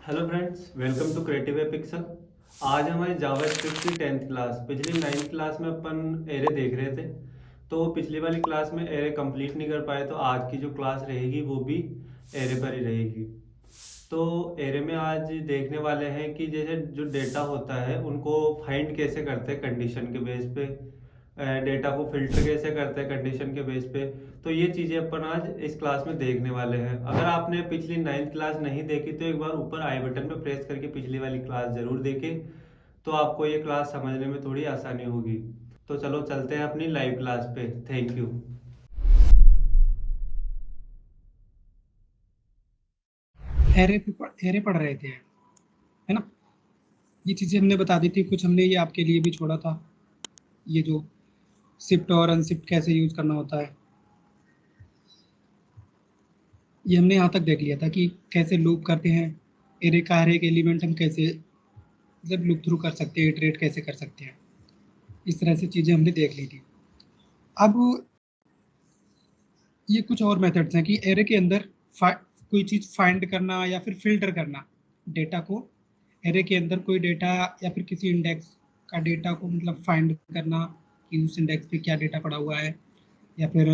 Hello friends, welcome to Creative Pixel. आज हमारी JavaScript की 10th क्लास। पिछली 9th क्लास में अपन एरे देख रहे थे, तो पिछली वाली क्लास में एरे कंप्लीट नहीं कर पाए, तो आज की जो क्लास रहेगी वो भी एरे पर ही रहेगी। तो एरे में आज देखने वाले हैं कि जैसे जो डेटा होता है उनको फाइंड कैसे करते हैं कंडीशन के बेस पे, डेटा को फिल्टर कैसे करते हैं कंडीशन के बेस पे। तो ये चीज़ें अपन आज इस क्लास में देखने वाले हैं। अगर आपने पिछली 9th क्लास नहीं देखी तो एक बार ऊपर आई बटन पर प्रेस करके पिछली वाली क्लास ज़रूर देखें, तो आपको ये क्लास समझने में थोड़ी आसानी होगी। तो चलो चलते हैं अपनी लाइव क्लास पे। Thank you. एरे पढ़ रहे थे, है ना। ये चीज़ें हमने बता दी थी, कुछ हमने ये आपके लिए भी छोड़ा था। ये जो शिफ्ट और अनशिफ्ट कैसे यूज करना होता है, ये हमने यहाँ तक देख लिया था कि कैसे लूप करते हैं। एरे का हर एक एलिमेंट हम कैसे मतलब लूप थ्रू कर सकते हैं, इटरेट कैसे कर सकते हैं। इस तरह से चीज़ें हमने देख ली थी। अब ये कुछ और मेथड्स हैं कि एरे के अंदर कोई चीज़ फाइंड करना या फिर फिल्टर करना डेटा को। एरे के अंदर कोई डेटा या फिर किसी इंडेक्स का डेटा को मतलब फाइंड करना कि उस इंडेक्स पे क्या डेटा पड़ा हुआ है, या फिर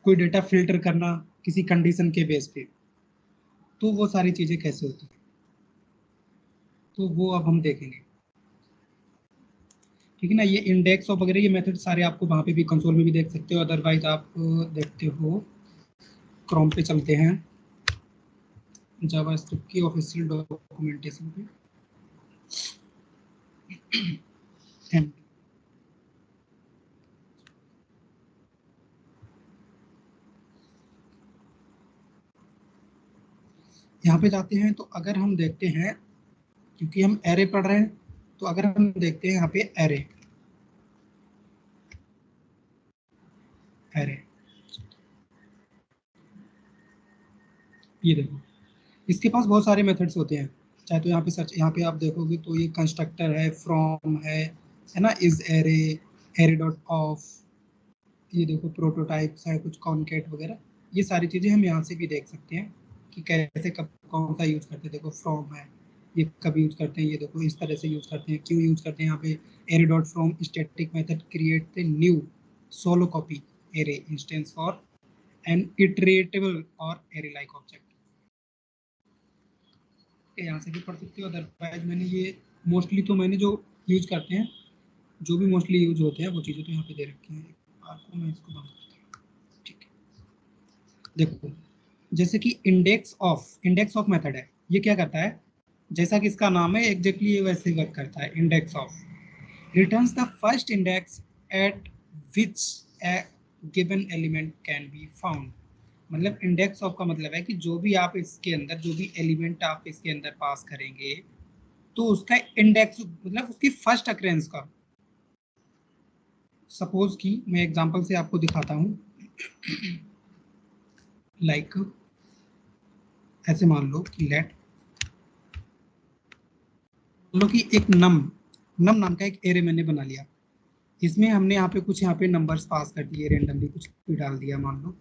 कोई डेटा फिल्टर करना किसी कंडीशन के बेस पे। तो वो सारी चीज़ें कैसे होती हैं, तो वो अब हम देखेंगे। ठीक है ना। ये इंडेक्स और वगैरह ये मेथड सारे आपको वहाँ पे भी कंसोल में भी देख सकते हो। अदरवाइज आप देखते हो क्रोम पे चलते हैं, जावास्क्रिप्ट की ऑफिशियल डॉक्यूमेंटेशन पे। एंड यहाँ पे जाते हैं तो अगर हम देखते हैं, क्योंकि हम एरे पढ़ रहे हैं, तो अगर हम देखते हैं यहाँ पे एरे एरे ये देखो, इसके पास बहुत सारे मेथड्स होते हैं। चाहे तो यहाँ पे सर्च, यहाँ पे आप देखोगे तो ये कंस्ट्रक्टर है, फ्रॉम है ना, is array, array dot of, ये देखो प्रोटोटाइप्स है, कुछ कॉनकेट वगैरह। ये सारी चीज़ें हम यहाँ से भी देख सकते हैं कि कैसे कब कौन सा यूज करते हैं। देखो फ्रॉम है, ये कब यूज करते हैं, ये देखो इस तरह से यूज करते हैं। क्यों यूज करते हैं यहाँ पे, array dot from static method create the new shallow copy array instance for an iterable और एरे लाइक ऑब्जेक्ट। यहाँ से भी पढ़ सकते हो। अदरवाइज मैंने ये मोस्टली तो मैंने जो यूज करते हैं, जो भी मोस्टली यूज होते हैं वो चीज़ें तो यहाँ पे दे रखी हैं। आपको मैं इसको बंद करता हूँ। ठीक है, देखो जैसे कि इंडेक्स ऑफ मेथड है। ये क्या करता है, जैसा कि इसका नाम है एग्जैक्टली ये वैसे वर्क करता है। Index of returns the first index at which a given element can be found। मतलब इंडेक्स ऑफ का मतलब है कि जो भी आप इसके अंदर, जो भी एलिमेंट आप इसके अंदर पास करेंगे, तो उसका इंडेक्स मतलब उसकी फर्स्ट अक्रेंस का। सपोज कि मैं एग्जांपल से आपको दिखाता हूँ। लाइक ऐसे मान लो कि लो कि एक नम नाम का एक एरे मैंने बना लिया। इसमें हमने यहाँ पे कुछ नंबर्स पास कर दिए, रेंडमली कुछ भी डाल दिया। मान लो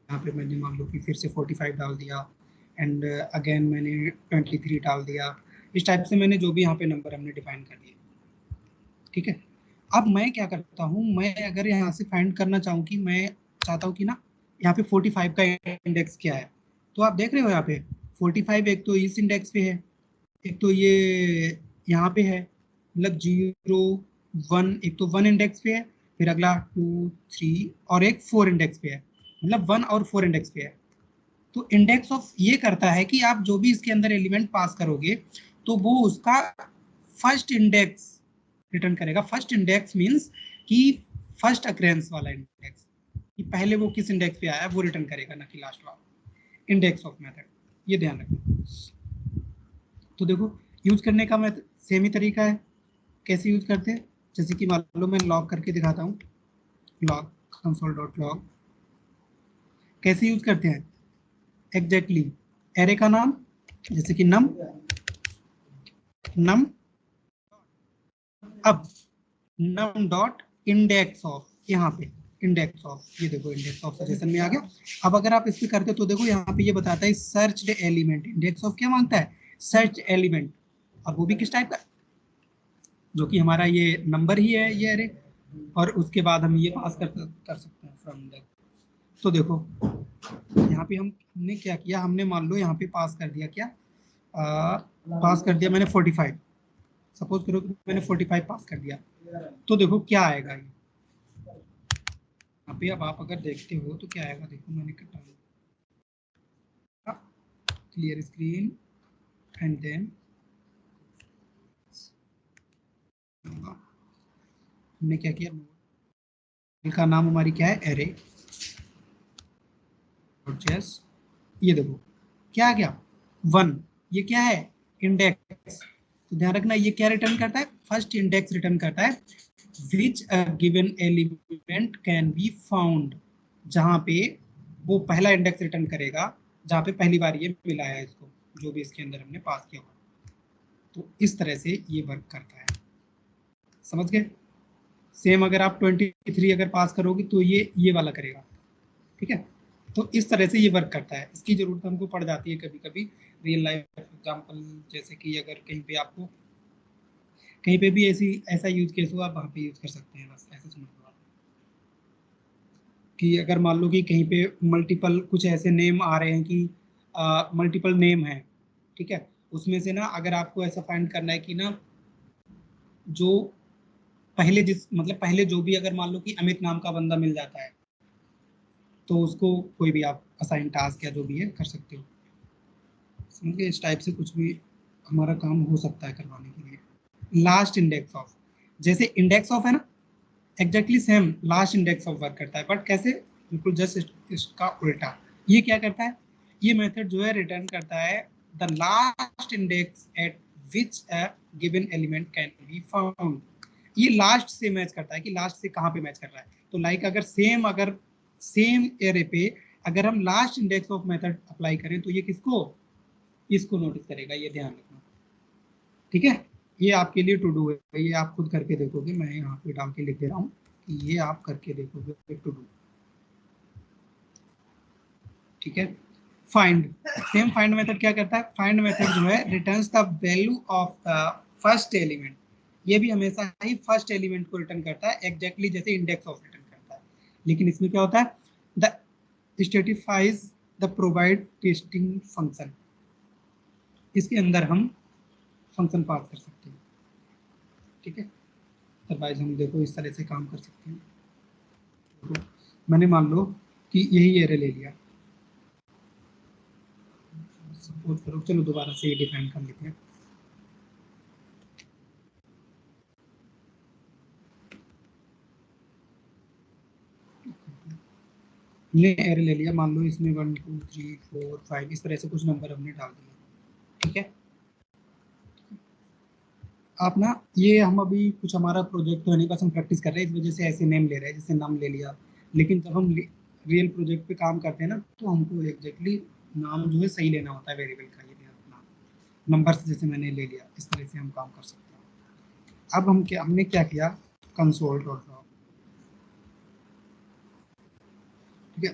यहाँ पे मैंने मान लो कि फिर से 45 डाल दिया, एंड अगेन मैंने 23 डाल दिया। इस टाइप से मैंने जो भी यहाँ पे नंबर हमने डिफाइन कर दिए। ठीक है, अब मैं क्या करता हूँ, मैं अगर यहाँ से फाइंड करना चाहूँ कि मैं चाहता हूँ कि ना यहाँ पे 45 का इंडेक्स क्या है, तो आप देख रहे हो यहाँ पे 45 एक तो इस इंडेक्स पे है, एक तो ये यहाँ पे है, मतलब 0 1, एक तो 1 इंडेक्स पे है, फिर अगला 2 3 और एक 4 इंडेक्स पे है, मतलब 1 और 4 इंडेक्स पे है। तो इंडेक्स ऑफ ये करता है कि आप जो भी इसके अंदर एलिमेंट पास करोगे, तो वो उसका फर्स्ट इंडेक्स रिटर्न करेगा। फर्स्ट इंडेक्स मींस कि फर्स्ट अक्रेंस वाला इंडेक्स, कि पहले वो किस इंडेक्स पे आया वो रिटर्न करेगा, ना कि लास्ट वाला। इंडेक्स ऑफ मेथड, ये ध्यान रखना। तो देखो यूज करने का मैं सेम ही तरीका है। कैसे यूज करते हैं, जैसे कि मान लो मैं लॉग करके दिखाता हूँ। लॉग कंसोल डॉट लॉग कैसे यूज करते हैं एग्जैक्टली, एरे का नाम जैसे कि नम नम अब नम डॉट इंडेक्स ऑफ, यहाँ पे इंडेक्स ऑफ, ये देखो इंडेक्स ऑफ सजेशन में आ गया। अब अगर आप इस पे करते हो तो देखो यहाँ पे ये बताता है सर्च एलिमेंट, इंडेक्स ऑफ क्या मांगता है, सर्च एलिमेंट, और वो भी किस टाइप का, जो कि हमारा ये नंबर ही है ये अरे, और उसके बाद हम ये पास कर सकते हैं फ्रॉम दैट। तो देखो यहाँ पे हमने क्या किया, हमने मान लो यहाँ पे पास कर दिया क्या, पास कर दिया मैंने 45, सपोज करो कि मैंने 45 पास कर दिया, तो देखो क्या आएगा ये यहाँ पे। अब आप अगर देखते हो तो क्या आएगा, देखो मैंने कटा क्लियर स्क्रीन एंड देन हमने क्या किया, का नाम हमारी क्या है, एरे, ये देखो क्या आ गया 1, ये क्या है, इंडेक्स। तो ध्यान रखना ये क्या रिटर्न करता है, फर्स्ट इंडेक्स रिटर्न करता है, which a given element can be found, जहां पे वो पहला इंडेक्स रिटर्न करेगा जहां पे पहली बार ये मिला है इसको, जो भी इसके अंदर हमने पास किया हुआ। तो इस तरह से ये वर्क करता है, समझ गए। सेम अगर आप 23 अगर पास करोगे तो ये वाला करेगा, ठीक है। तो इस तरह से ये वर्क करता है, इसकी जरूरत हमको पड़ जाती है कभी कभी रियल लाइफ एग्जांपल, जैसे कि अगर कहीं पे आपको कहीं पे भी ऐसा यूज केस हो, आप वहाँ पे यूज कर सकते हैं, बस ऐसे समझ लो आप। कि अगर मान लो कि कहीं पे मल्टीपल कुछ ऐसे नेम आ रहे हैं कि मल्टीपल नेम है, ठीक है, उसमें से ना अगर आपको ऐसा फाइंड करना है कि ना जो पहले मतलब पहले जो भी अगर मान लो कि अमित नाम का बंदा मिल जाता है, तो उसको कोई भी आप असाइन टास्क या जो भी है कर सकते हो, समझिए। इस टाइप से कुछ भी हमारा काम हो सकता है करवाने के लिए। लास्ट इंडेक्स ऑफ, जैसे इंडेक्स ऑफ है ना, exactly same last index of work करता है, बट कैसे, बिल्कुल जस्ट इसका उल्टा। ये क्या करता है, ये मेथड जो है रिटर्न करता है the last index eight which a given element can be found. ये लास्ट से मैच करता है कि लास्ट से कहाँ पे मैच कर रहा है। तो लाइक अगर सेम एरे पे अगर हम last index of method apply करें तो ये किसको, इसको नोटिस करेगा, ये ध्यान रखना, ठीक है। ये आपके लिए टू डू है, ये आप खुद करके देखोगे, मैं यहाँ पे डाल के लिख दे रहा हूँ कि ये आप करके देखोगे टू डू, ठीक है। फाइंड, सेम फाइंड मेथड क्या करता है, फाइंड मेथड जो है returns the value of the first element, ये भी हमेशा ही फर्स्ट एलिमेंट को रिटर्न करता है, एग्जैक्टली जैसे इंडेक्स ऑफ रिटर्न करता है। लेकिन इसमें क्या होता है, the satisfies the provide testing function, इसके अंदर हम फंक्शन पास कर सकते हैं, ठीक है। अदरवाइज हम देखो इस तरह से काम कर सकते हैं। देखो मैंने मान लो कि यही एरे ले लिया, सपोज करो, चलो दोबारा से ये डिफाइन कर लेते हैं। हमने एरे ले लिया, मान लो इसमें 1 2 3 4 5 इस तरह से कुछ नंबर हमने डाल दिए, ठीक है। आप ना ये हम अभी कुछ हमारा प्रोजेक्ट होने का हम प्रैक्टिस कर रहे हैं, इस वजह से ऐसे नेम ले रहे हैं, जैसे नाम ले लिया। लेकिन जब हम रियल प्रोजेक्ट पे काम करते हैं ना, तो हमको एग्जैक्टली नाम जो है सही लेना होता है वेरिएबल का, ये ध्यान रखना। नंबर से जैसे मैंने ले लिया, इस तरह से हम काम कर सकते हैं। अब हमने क्या किया, कंसोल डॉट लॉग, ठीक है।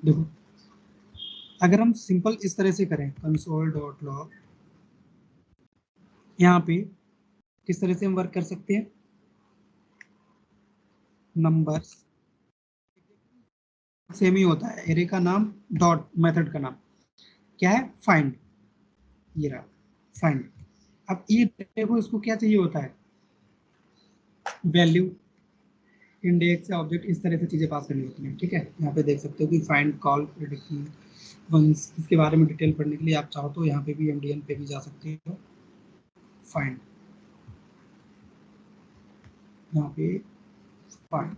देखो अगर हम सिंपल इस तरह से करें कंसोल डॉट लॉग, यहाँ पे किस तरह से हम वर्क कर सकते हैं, नंबर्स सेम ही होता है, एरे का नाम डॉट मेथड का नाम क्या है, फाइंड, ये रहा फाइंड। अब ये देखो इसको क्या चाहिए होता है, वैल्यू, इंडेक्स या ऑब्जेक्ट, इस तरह से चीजें पास करनी होती हैं, ठीक है। यहाँ पे देख सकते हो कि फाइंड, कॉल, प्रेडिक्शन, वंस, इसके बारे में डिटेल पढ़ने के लिए आप चाहो तो यहाँ पे भी एमडीएन पे भी जा सकते हो। फाइंड, यहाँ पे फाइंड,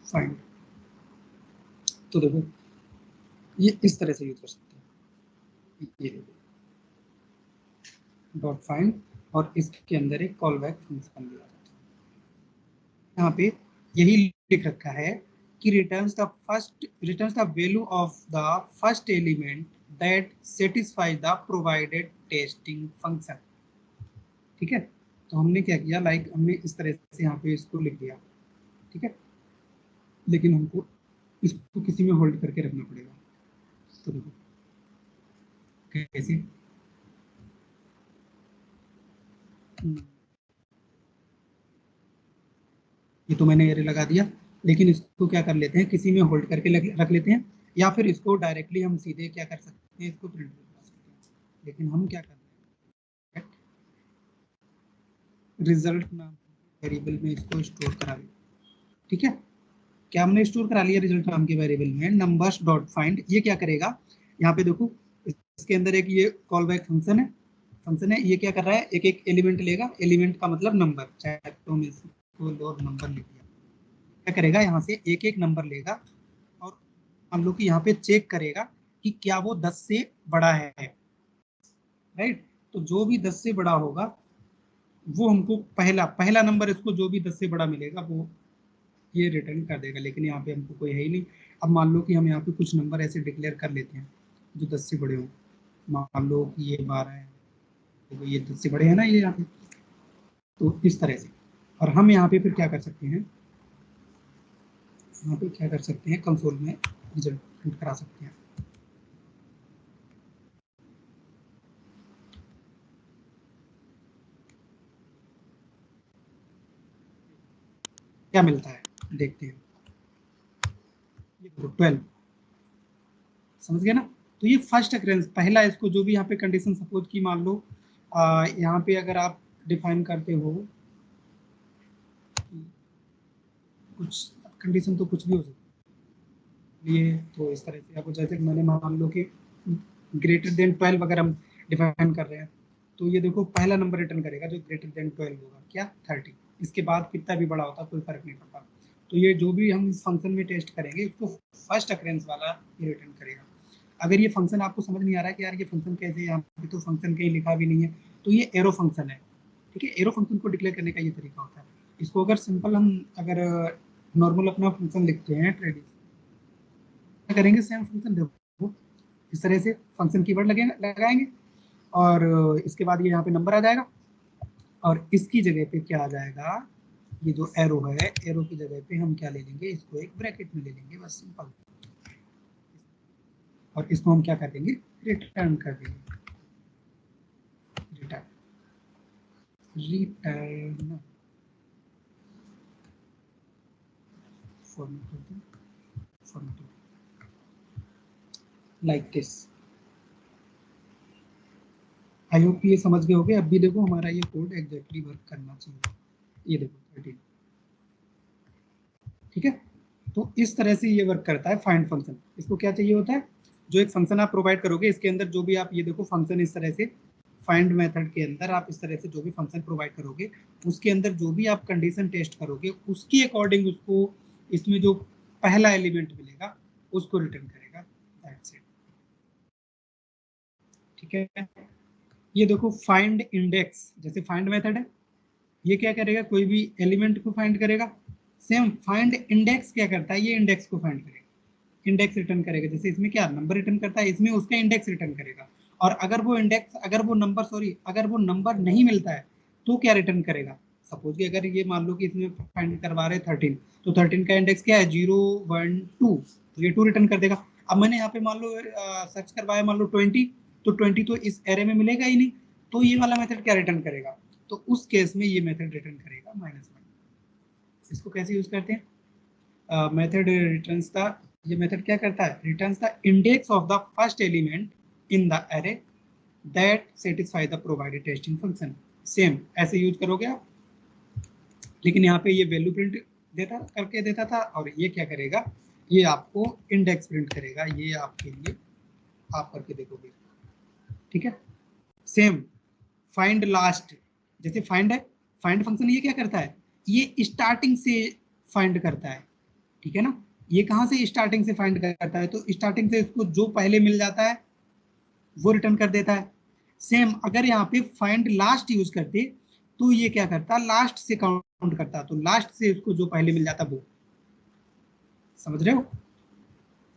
फाइंड, तो देखो ये इस तरह से यूज कर सकते हैं, ये डॉट फाइंड, और इसके अंदर एक कॉल बैक फंक्शन दिया जाता है। यहाँ पे यही लिख रखा है कि returns the value of the first element that satisfy the provided testing function, ठीक है। तो हमने क्या किया, लाइक हमने इस तरह से यहाँ पे इसको लिख दिया, ठीक है, लेकिन हमको इसको किसी में होल्ड करके रखना पड़ेगा। तो देखो कैसे, ये तो मैंने एरे लगा दिया, लेकिन इसको क्या कर लेते हैं, किसी में होल्ड करके रख लेते हैं, या फिर इसको डायरेक्टली हम सीधे क्या कर सकते हैं, इसको प्रिंट कर सकते हैं। लेकिन हम क्या कर रहे हैं, रिजल्ट नाम वेरिएबल में इसको स्टोर करा लिया, ठीक है। क्या हमने स्टोर करा लिया रिजल्ट नाम के वेरिएबल में, नंबर्स डॉट फाइंड। ये क्या करेगा, यहाँ पे देखो इसके अंदर एक ये कॉल बैक फंक्शन है, ये क्या कर रहा है, एक एक एलिमेंट लेगा, एलिमेंट का मतलब नंबर, चाहे तो मैं इसको और नंबर लिख दिया, क्या करेगा यहाँ से एक एक नंबर लेगा और हम लोग यहाँ पे चेक करेगा कि क्या वो 10 से बड़ा है, राइट। तो जो भी 10 से बड़ा होगा वो हमको पहला पहला नंबर, इसको जो भी 10 से बड़ा मिलेगा वो ये रिटर्न कर देगा। लेकिन यहाँ पे हमको कोई है ही नहीं। अब मान लो कि हम यहाँ पे कुछ नंबर ऐसे डिक्लेयर कर लेते हैं जो 10 से बड़े हों, मान लो कि ये 12 है, तो ये 10 से बड़े हैं ना ये यहाँ पे, तो इस तरह से। और हम यहाँ पे फिर क्या कर सकते हैं, यहाँ पे क्या कर सकते हैं, कंसोल में रिजल्ट प्रिंट करा सकते हैं। क्या मिलता है देखते हैं, ये देखो 12, समझ गए ना। तो ये फर्स्ट अकरेंस पहला, इसको जो भी यहाँ पे कंडीशन सपोज की मान लो यहाँ पे अगर आप डिफाइन करते हो कुछ कंडीशन, तो कुछ भी हो सकती है ये, तो इस तरह से आपको, जैसे मैंने मान लो कि ग्रेटर देन 12 अगर हम डिफाइन कर रहे हैं, तो ये देखो पहला नंबर रिटर्न करेगा जो ग्रेटर देन 12 होगा, क्या 30। इसके बाद कितना भी बड़ा होता कोई फर्क नहीं पड़ता। तो ये जो भी हम इस फंक्शन में टेस्ट करेंगे उसको फर्स्ट अकरेंस वाला ये रिटर्न करेगा। अगर ये फंक्शन आपको समझ नहीं आ रहा है कि यार ये फंक्शन कैसे है, यहाँ पे तो फंक्शन कहीं लिखा भी नहीं है, तो ये एरो फंक्शन है, ठीक है। एरो फंक्शन को डिक्लेयर करने का ये तरीका होता है। इसको अगर सिंपल हम अगर नॉर्मल अपना फंक्शन लिखते हैं ट्रेडिशनल, क्या करेंगे, सेम फंक्शन देखो इस तरह से फंक्शन कीवर्ड लगाएंगे और इसके बाद ये यहाँ पे नंबर आ जाएगा और इसकी जगह पे क्या आ जाएगा, ये जो एरो है, एरो की जगह पे हम क्या ले लेंगे, इसको एक ब्रैकेट में ले लेंगे, बस सिंपल। और इसको हम क्या कर देंगे, रिटर्न कर देंगे, रिटर्न रिटर्न फॉर्मेट करते हैं, format like this. I hope ये समझ गए होगे। अब भी देखो हमारा ये कोड एग्जैक्टली वर्क करना चाहिए, ये देखो 13, ठीक है। तो इस तरह से ये वर्क करता है फाइंड फंक्शन। इसको क्या चाहिए होता है, जो एक फंक्शन आप प्रोवाइड करोगे इसके अंदर जो भी आप, ये देखो फंक्शन इस तरह से फाइंड मेथड के अंदर आप इस तरह से जो भी फंक्शन प्रोवाइड करोगे उसके अंदर जो भी आप कंडीशन टेस्ट करोगे उसकी अकॉर्डिंग उसको इसमें जो पहला एलिमेंट मिलेगा उसको रिटर्न करेगा, दैट्स इट, ठीक है। ये देखो फाइंड इंडेक्स, जैसे फाइंड मेथड है, ये क्या करेगा, कोई भी एलिमेंट को फाइंड करेगा। सेम फाइंड इंडेक्स क्या करता है, ये इंडेक्स को फाइंड करेगा, इंडेक्स रिटर्न करेगा। जैसे इसमें क्या नंबर रिटर्न करता है, इसमें उसका इंडेक्स रिटर्न करेगा। और अगर वो इंडेक्स, अगर वो नंबर, सॉरी, अगर वो नंबर नहीं मिलता है तो क्या रिटर्न करेगा। सपोज कि अगर ये मान लो कि इसमें फाइंड करवा रहे 13, तो 13 का इंडेक्स क्या है, 0 1 2, तो ये 2 रिटर्न कर देगा। अब मैंने यहाँ पे मान लो सर्च करवाया मान लो 20, तो 20 तो इस एरे में मिलेगा ही नहीं, तो ये वाला मेथड क्या रिटर्न करेगा, तो उस केस में ये मेथड रिटर्न करेगा -1। इसको कैसे यूज करते हैं, मेथड रिटर्न्स द, ये मेथड क्या करता है, returns the index of the first element in the array that satisfy the provided testing function. Same ऐसे यूज करोगे आप, लेकिन यहाँ पे ये वैल्यू प्रिंट देता करके देता था और ये क्या करेगा, ये आपको इंडेक्स प्रिंट करेगा। ये आपके लिए आप करके देखोगे, ठीक है। सेम फाइंड लास्ट, जैसे फाइंड है, फाइंड फंक्शन ये क्या करता है, ये स्टार्टिंग से फाइंड करता है, ठीक है ना। ये कहाँ से स्टार्टिंग से फाइंड करता है, तो स्टार्टिंग से इसको जो पहले मिल जाता है वो रिटर्न कर देता है। सेम अगर यहाँ पे फाइंड लास्ट यूज करते तो ये क्या करता, लास्ट से काउंट करता, तो लास्ट से इसको जो पहले मिल जाता वो, समझ रहे हो,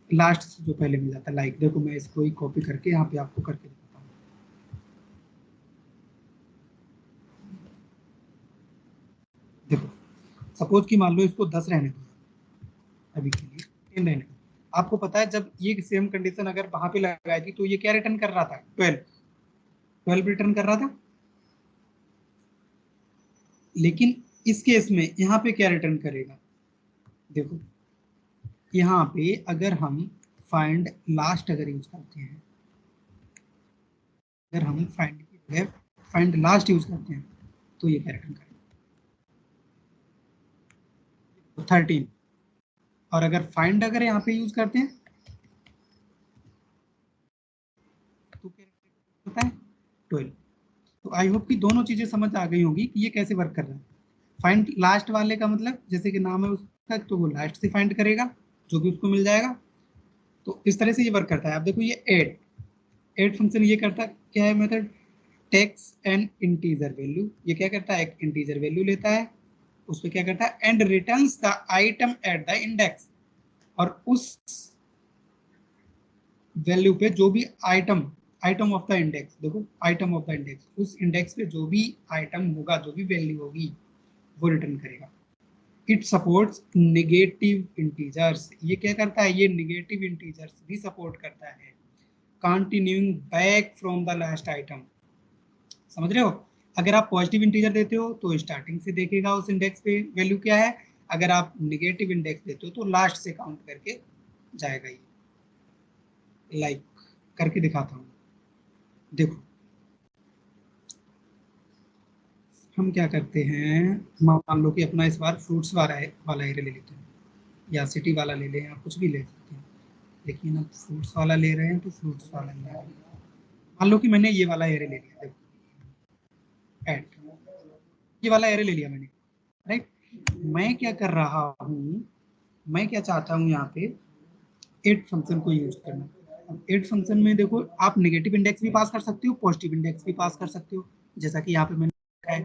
लास्ट से जो पहले मिल जाता। लाइक देखो मैं इसको ही कॉपी करके यहाँ पे आपको करके दिखाता हूँ। सपोज कि मान लो इसको 10 रहने दो, अभी के लिए 10 रहने दो। आपको पता है जब ये सेम कंडीशन अगर वहां पे लगाई थी तो ये क्या रिटर्न कर रहा था, 12 रिटर्न कर रहा था। लेकिन इस केस में यहाँ पे क्या रिटर्न करेगा, देखो यहाँ पे अगर हम फाइंड लास्ट अगर यूज करते हैं, अगर हम फाइंड की जगह फाइंड लास्ट यूज करते हैं तो ये क्या रिटर्न करेगा, 13। और अगर फाइंड अगर यहाँ पे यूज करते हैं तो क्या होता है, 12। तो आई होप कि दोनों चीजें समझ आ गई होंगी कि ये कैसे वर्क कर रहा है। फाइंड लास्ट वाले का मतलब जैसे कि नाम है उसका, तो वो लास्ट से फाइंड करेगा जो भी उसको मिल जाएगा। तो इस तरह से ये वर्क करता है। अब देखो ये ऐड फंक्शन ये करता क्या है method, takes an integer value. ये क्या करता है, एक इंटीजर वैल्यू लेता है, उस पर क्या करता है, and returns the item at the index. और उस वैल्यू पे जो भी आइटम ऑफ द इंडेक्स, देखो आइटम ऑफ द इंडेक्स, उस इंडेक्स पे जो भी आइटम होगा, जो भी वैल्यू होगी वो रिटर्न करेगा। It supports negative integers. ये क्या करता है, ये नेगेटिव इंटीजर्स भी सपोर्ट करता है। Continuing back from the last item, समझ रहे हो। अगर आप पॉजिटिव इंटीजर देते हो तो स्टार्टिंग से देखेगा उस इंडेक्स पे वैल्यू क्या है, अगर आप नेगेटिव इंडेक्स देते हो तो लास्ट से काउंट करके जाएगा। ये लाइक करके दिखाता हूँ, देखो हम क्या करते हैं, मान लो कि अपना इस बार फ्रूट्स वाला एरे ले लेते हैं, या सिटी वाला ले लें, या कुछ भी ले सकते हैं। लेकिन अब फ्रूट्स वाला ले रहे हैं तो फ्रूट्स वाला ले रहे हैं। मान लो कि मैंने ये वाला एरे ले लिया, देखो ऐड, ये वाला एरे ले लिया मैंने, राइट। मैं क्या कर रहा हूँ, मैं क्या चाहता हूँ यहाँ पे ऐड फंक्शन को यूज करना। अब ऐड फंक्शन में देखो आप नेगेटिव इंडेक्स भी पास कर सकते हो, पॉजिटिव इंडेक्स भी पास कर सकते हो, जैसा कि यहाँ पे मैंने लिखा है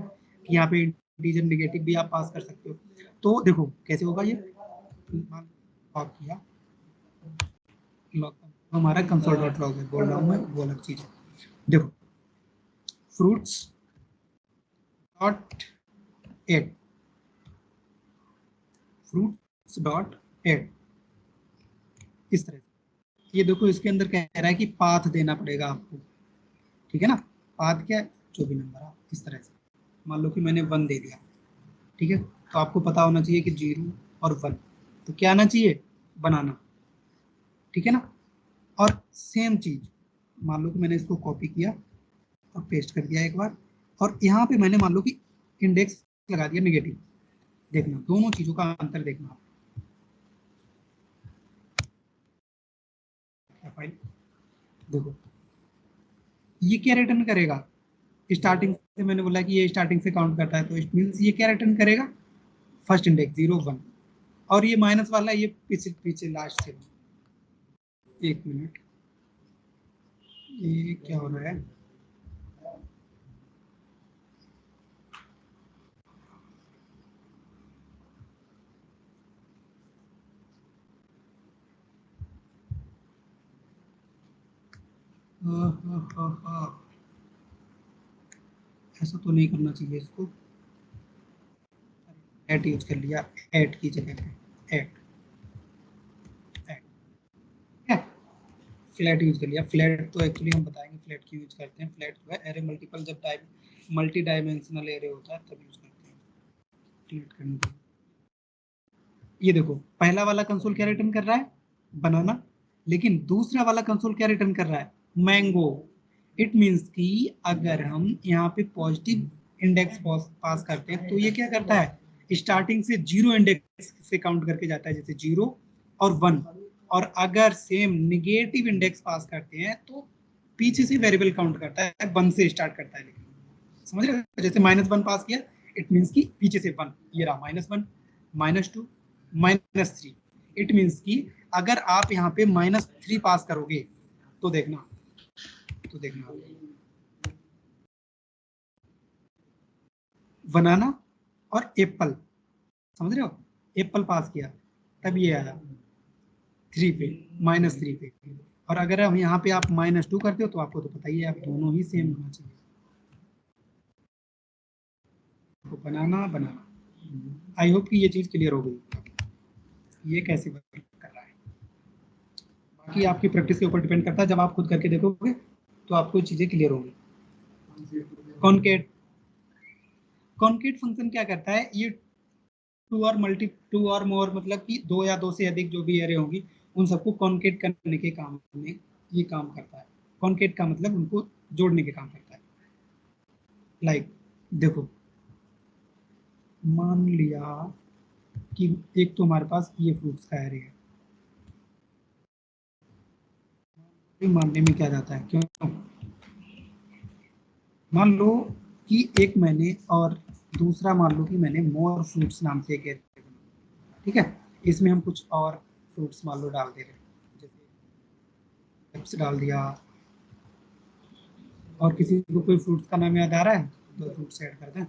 कि यहाँ पे इंटीजर नेगेटिव भी आप पास कर सकते हो। तो देखो कैसे होगा ये, लॉग किया, लॉग हमारा कंसोल डॉट लॉग है, बोल रहा हूँ मैं वो अलग चीज है। देखो fruits dot add, fruits dot add, इस तरह से। ये देखो इसके अंदर कह रहा है कि पाथ देना पड़ेगा आपको, ठीक है ना। पाथ क्या है, जो भी नंबर आप इस तरह से, मान लो कि मैंने 1 दे दिया, ठीक है। तो आपको पता होना चाहिए कि 0 और 1, तो क्या आना चाहिए, बनाना, ठीक है ना। और सेम चीज मान लो कि मैंने इसको कॉपी किया और पेस्ट कर दिया एक बार, और यहाँ पे मैंने मान लो कि इंडेक्स लगा दिया नेगेटिव। देखना दोनों चीजों का अंतर देखना, फाइल देखो ये क्या रिटर्न करेगा, स्टार्टिंग से मैंने बोला कि ये स्टार्टिंग से काउंट करता है, तो इट मींस ये क्या रिटर्न करेगा, फर्स्ट इंडेक्स 0 1। और ये माइनस वाला ये पीछे पीछे लास्ट से, एक मिनट ये क्या हो रहा है, ऐसा तो नहीं करना चाहिए इसको, एट यूज कर लिया, एट की जगह पे एट, फ्लैट यूज कर लिया। फ्लैट तो एक्चुअली हम बताएंगे फ्लैट क्यों यूज करते हैं। फ्लैट जो है एरे मल्टीपल, जब मल्टी डायमेंशनल एरे होता है तब यूज करते हैं फ्लैट करने के लिए। ये देखो पहला वाला कंसोल क्या रिटर्न कर रहा है, बनाना, लेकिन दूसरा वाला कंसोल क्या रिटर्न कर रहा है, मैंगो। इट मींस कि अगर हम यहाँ पे पॉजिटिव इंडेक्स पास करते हैं तो ये क्या करता है, स्टार्टिंग से 0 इंडेक्स से काउंट करके जाता है, जैसे 0 और 1। और अगर सेम निगेटिव इंडेक्स पास करते हैं तो पीछे से वेरिएबल काउंट करता है, 1 से स्टार्ट करता है। लेकिन समझ रहे हो, जैसे -1 पास किया, इट मींस कि पीछे से 1, ये रहा -1 -2 -3। इट मींस कि अगर आप यहाँ पे -3 पास करोगे तो देखना, तो देखना बनाना और एप्पल, समझ रहे हो, एप्पल पास किया तब ये आया 3 पे, -3 पे। और अगर हम यहाँ पे आप -2 करते हो तो आपको तो पता ही है, आप दोनों ही सेम होना चाहिए। तो बनाना बनाना आई होप कि ये चीज़ क्लियर हो गई, ये कैसे वर्क कर रहा है। बाकी आपकी प्रैक्टिस के ऊपर डिपेंड करता है, जब आप खुद करके देखोगे तो आपको चीज़ें क्लियर होंगी। कॉन्केट, कॉन्केट फंक्शन क्या करता है, ये टू और मोर मतलब कि दो या दो से अधिक जो भी एरे होंगी उन सबको कॉन्केट करने के काम में ये काम करता है। कॉन्केट का मतलब उनको जोड़ने के काम करता है। लाइक देखो, मान लिया कि एक तो हमारे पास ये फ्रूट्स का एरे है, मानने में क्या जाता है, क्यों, मान लो कि एक मैंने और दूसरा मान लो कि मैंने मोर फ्रूट्स नाम से एक एरे, ठीक है, इसमें हम कुछ और फ्रूट्स मान लो डाल दे रहे हैं, जैसे एप्स डाल दिया, और किसी को कोई फ्रूट्स का नाम याद आ रहा है तो फ्रूट्स ऐड कर दें।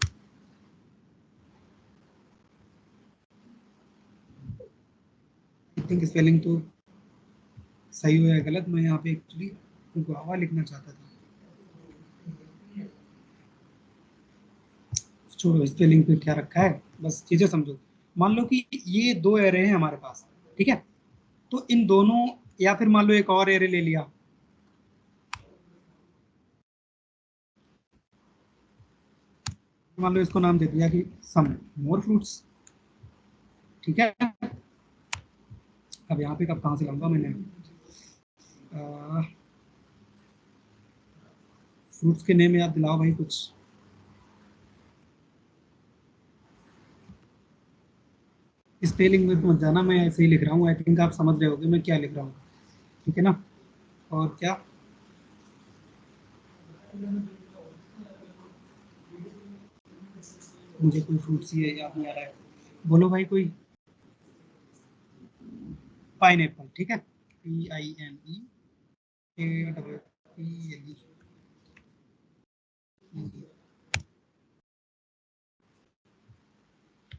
आई थिंक स्पेलिंग तो सही हो या गलत, मैं यहाँ पे एक्चुअली गुआवा लिखना चाहता था, छोड़ो स्पेलिंग पे क्या रखा है, बस चीजें समझो। मान लो कि ये दो एरे हैं हमारे पास, ठीक है, तो इन दोनों, या फिर मान लो एक और एरे ले लिया, मान लो इसको नाम दे दिया कि सम मोर फ्रूट्स, ठीक है। अब यहाँ पे कब कहाँ से लाऊंगा मैंने, फ्रूट्स के नेम याद दिलाओ भाई कुछ। स्पेलिंग में तो मत जाना, मैं ऐसे ही लिख रहा हूँ, आई थिंक आप समझ रहे होगे मैं क्या लिख रहा हूँ, ठीक है ना। और क्या, मुझे कोई फ्रूट्स ही याद नहीं आ रहा है, बोलो भाई कोई। पाइनएप्पल, ठीक है, PINEAPPLE।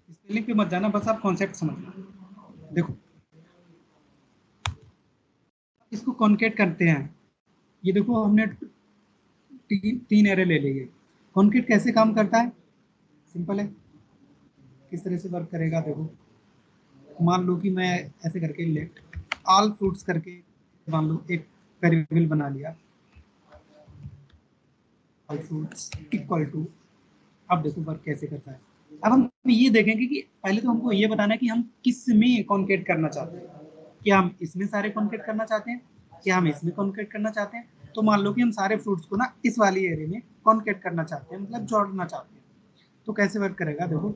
स्पेलिंग पे मत जाना, बस आप कॉन्सेप्ट समझना। देखो इसको कॉन्केट करते हैं, ये देखो हमने तीन एरे ले लिए। कॉन्केट कैसे काम करता है, सिंपल है, किस तरह से वर्क करेगा देखो, मान लो कि मैं ऐसे करके लेट ऑल फ्रूट्स करके मान लो एक वेरिएबल बना लिया, ऑल फ्रूट्स इक्वल टू, अब देखो वर्क कैसे करता है। अब हम ये देखेंगे कि पहले तो हमको ये बताना है कि हम किस में कॉन्केट करना चाहते हैं, क्या हम इसमें सारे कॉन्केट करना चाहते हैं, क्या हम इसमें कॉन्केट करना चाहते हैं। तो मान लो कि हम सारे फ्रूट्स को ना इस वाली एरे में कॉन्केट करना चाहते हैं, मतलब जोड़ना चाहते हैं, तो कैसे वर्क करेगा देखो,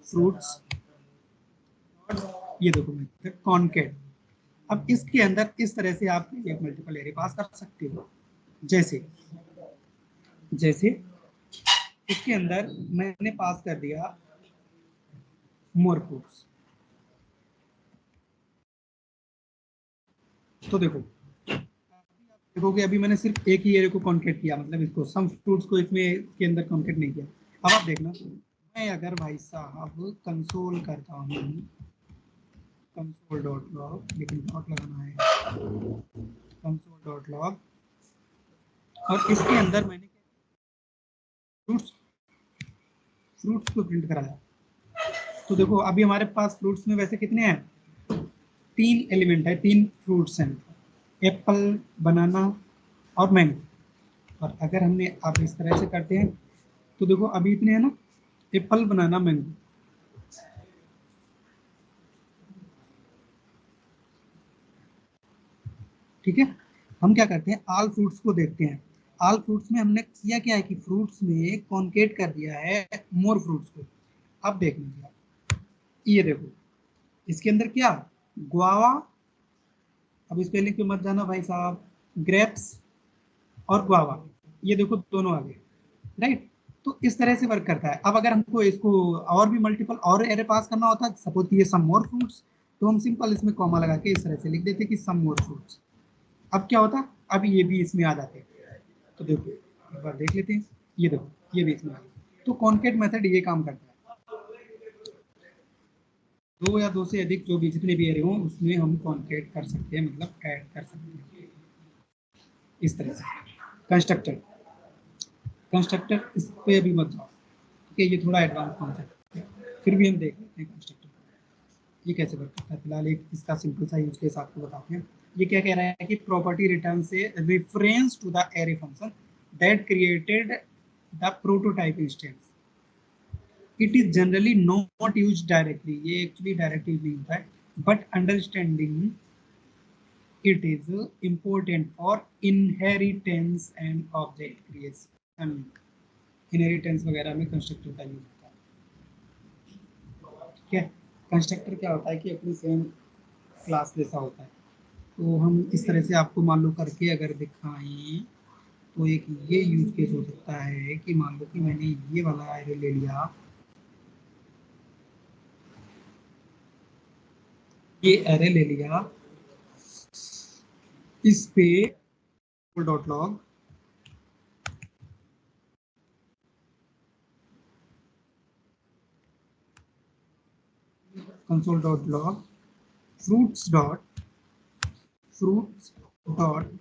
फ्रूट्स, ये देखो मेथड कॉन्केट। अब इसके अंदर इस तरह से आप एक मल्टीपल एरे पास कर सकते हो, जैसे जैसे इसके अंदर मैंने पास कर दिया मोर फ्रूट्स, तो देखो देखोगे अभी मैंने सिर्फ एक ही एरे को कॉन्केट किया, मतलब इसको सम फ्रूट्स को इसमें के अंदर कॉन्केट नहीं किया। अब आप देखना, मैं अगर भाई साहब कंसोल करता हूँ, कंसोल डॉट लॉग, लेकिन डॉट लगाना है, कंसोल डॉट लॉग, और इसके अंदर मैंने फ्रूट्स फ्रूट्स को प्रिंट कराया, तो देखो अभी हमारे पास फ्रूट्स में वैसे कितने हैं, तीन एलिमेंट है, तीन फ्रूट्स हैं, एप्पल, बनाना और मैंगो। और अगर हमने आप इस तरह से करते हैं तो देखो अभी इतने हैं ना, एप्पल, बनाना, मैंगो, ठीक है। हम क्या करते हैं, ऑल फ्रूट्स को देखते हैं, ऑल फ्रूट्स में हमने किया क्या है कि फ्रूट्स में कॉन्केट कर दिया है मोर फ्रूट्स को। अब देख लीजिए, ये देखो इसके अंदर क्या, गुआवा, अब स्पेलिंग पे मत जाना भाई साहब, ग्रेप्स और गुआवा, ये देखो दोनों आ गए, राइट। तो इस तरह से वर्क करता है। अब अगर हमको इसको और भी मल्टीपल और एरे पास करना होता है, सपोज ये सम मोर फ्रूट्स, तो हम सिंपल इसमें कॉमा लगा के इस तरह से लिख देते कि सम मोर फ्रूट्स। अब क्या होता, अब ये भी इसमें आ जाते, तो देखो एक बार देख लेते हैं, ये देखो ये भी इसमें आ गया। तो कॉन्केट मेथड ये काम करता है, दो या दो से अधिक जो भी जितने भी एरे हों उसमें हम कॉन्केट कर सकते हैं, मतलब ऐड कर सकते हैं इस तरह से। कंस्ट्रक्टर, कंस्ट्रक्टर इस पे अभी मत जाओ, ठीक है, ये थोड़ा एडवांस कॉन्सेप्ट है। फिर भी हम देख लेते हैं कंस्ट्रक्टर ये कैसे वर्क करता है। फिलहाल एक इसका सिंपल सा यूज केस आपको बताते हैं। ये क्या कह रहा है कि प्रॉपर्टी रिटर्न से reference to the array function that created the prototype instance, it is generally not use directly, ये एक्चुअली डायरेक्ट यूज नहीं होता है, but understanding it is important for inheritance and object creation. Inheritance वगैरह में constructor का use होता है। ठीक है, कंस्ट्रक्टर क्या होता है कि अपनी सेम क्लास जैसा होता है। तो हम इस तरह से आपको मान लो करके अगर दिखाएं तो एक ये यूज केस हो सकता है कि मान लो कि मैंने ये वाला एरे ले लिया, ये एरे ले लिया, इस पे dot log console dot log fruits dot fruits dot